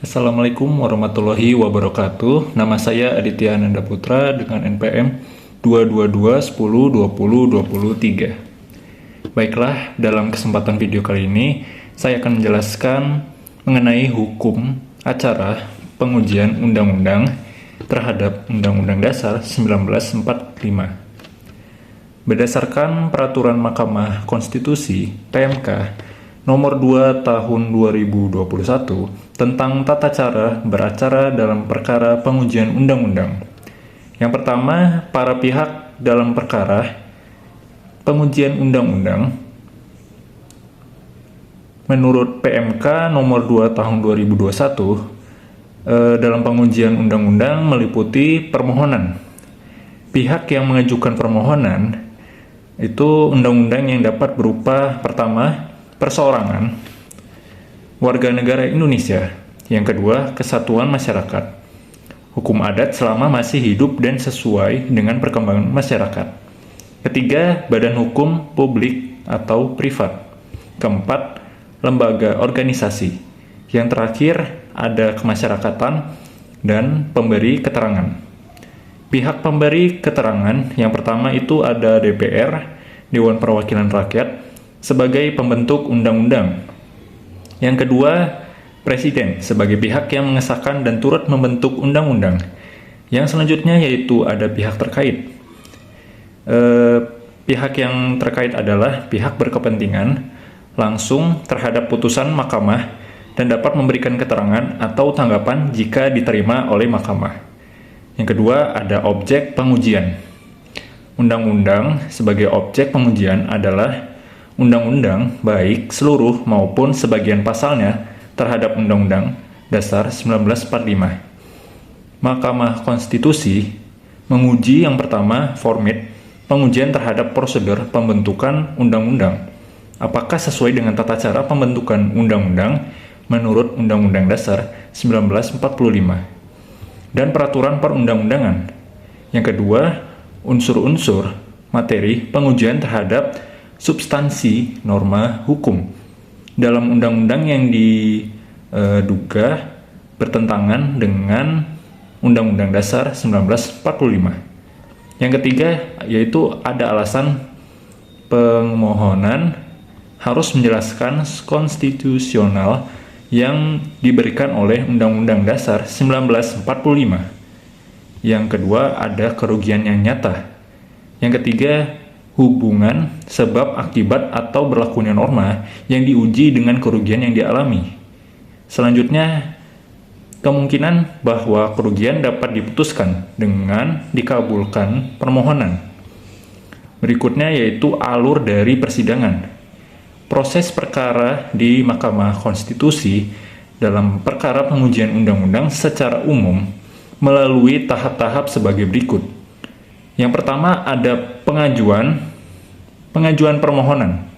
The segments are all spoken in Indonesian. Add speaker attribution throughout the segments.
Speaker 1: Assalamualaikum warahmatullahi wabarakatuh. Nama saya Aditya Ananda Putra dengan NPM 222102023. Baiklah, dalam kesempatan video kali ini saya akan menjelaskan mengenai hukum acara pengujian undang-undang terhadap Undang-Undang Dasar 1945. Berdasarkan Peraturan Mahkamah Konstitusi (PMK) Nomor 2 Tahun 2021 tentang tata cara beracara dalam perkara pengujian undang-undang. Yang pertama, para pihak dalam perkara pengujian undang-undang menurut PMK Nomor 2 Tahun 2021 dalam pengujian undang-undang meliputi permohonan. Pihak yang mengajukan permohonan itu undang-undang yang dapat berupa pertama, perseorangan, warga negara Indonesia. Yang kedua, kesatuan masyarakat, hukum adat selama masih hidup dan sesuai dengan perkembangan masyarakat. Ketiga, badan hukum publik atau privat. Keempat, lembaga organisasi. Yang terakhir, ada kemasyarakatan dan pemberi keterangan. Pihak pemberi keterangan yang pertama itu ada DPR, Dewan Perwakilan Rakyat, sebagai pembentuk undang-undang. Yang kedua, Presiden sebagai pihak yang mengesahkan dan turut membentuk undang-undang. Yang selanjutnya yaitu ada pihak terkait. Pihak yang terkait adalah pihak berkepentingan langsung terhadap putusan mahkamah dan dapat memberikan keterangan atau tanggapan jika diterima oleh mahkamah. Yang kedua, ada objek pengujian. Undang-undang sebagai objek pengujian adalah undang-undang baik seluruh maupun sebagian pasalnya terhadap Undang-Undang Dasar 1945. Mahkamah Konstitusi menguji yang pertama format pengujian terhadap prosedur pembentukan undang-undang. Apakah sesuai dengan tata cara pembentukan undang-undang menurut Undang-Undang Dasar 1945 dan peraturan perundang-undangan. Yang kedua, unsur-unsur materi pengujian terhadap substansi norma hukum dalam undang-undang yang diduga bertentangan dengan Undang-Undang Dasar 1945. Yang ketiga, yaitu ada alasan pemohonan harus menjelaskan konstitusional yang diberikan oleh Undang-Undang Dasar 1945. Yang kedua, ada kerugian yang nyata. Yang ketiga, hubungan sebab akibat atau berlakunya norma yang diuji dengan kerugian yang dialami. Selanjutnya, kemungkinan bahwa kerugian dapat diputuskan dengan dikabulkan permohonan. Berikutnya yaitu alur dari persidangan. Proses perkara di Mahkamah Konstitusi dalam perkara pengujian undang-undang secara umum melalui tahap-tahap sebagai berikut. Yang pertama ada pengajuan permohonan.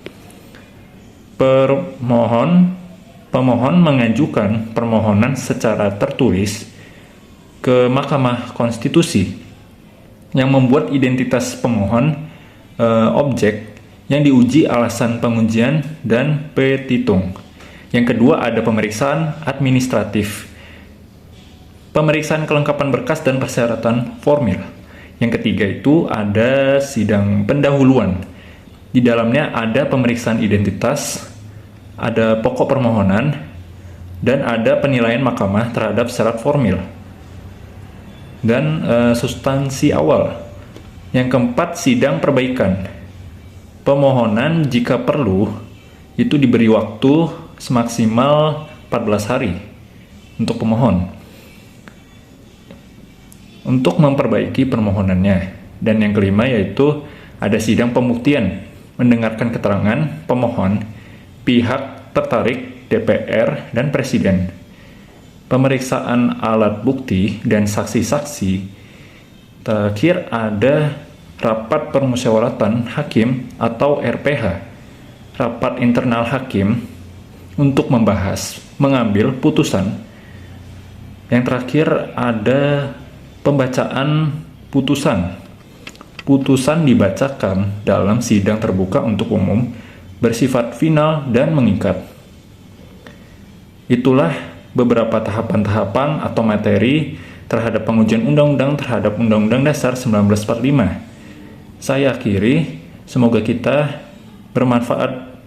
Speaker 1: Pemohon mengajukan permohonan secara tertulis ke Mahkamah Konstitusi yang membuat identitas pemohon, objek yang diuji, alasan pengujian, dan petitum. Yang kedua ada pemeriksaan administratif, pemeriksaan kelengkapan berkas dan persyaratan formil. Yang ketiga itu ada sidang pendahuluan. Di dalamnya ada pemeriksaan identitas, ada pokok permohonan, dan ada penilaian mahkamah terhadap syarat formil dan substansi awal. Yang keempat, sidang perbaikan. Pemohonan jika perlu itu diberi waktu semaksimal 14 hari untuk pemohon untuk memperbaiki permohonannya. Dan yang kelima yaitu ada sidang pembuktian, mendengarkan keterangan pemohon, pihak tertarik, DPR, dan Presiden. Pemeriksaan alat bukti dan saksi-saksi. Terakhir ada rapat permusyawaratan hakim atau RPH, rapat internal hakim untuk membahas, mengambil putusan. Yang terakhir ada pembacaan putusan. Putusan dibacakan dalam sidang terbuka untuk umum, bersifat final dan mengikat. Itulah beberapa tahapan-tahapan atau materi terhadap pengujian undang-undang terhadap Undang-Undang Dasar 1945. Saya akhiri, semoga kita bermanfaat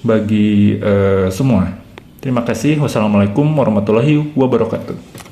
Speaker 1: bagi semua. Terima kasih. Wassalamualaikum warahmatullahi wabarakatuh.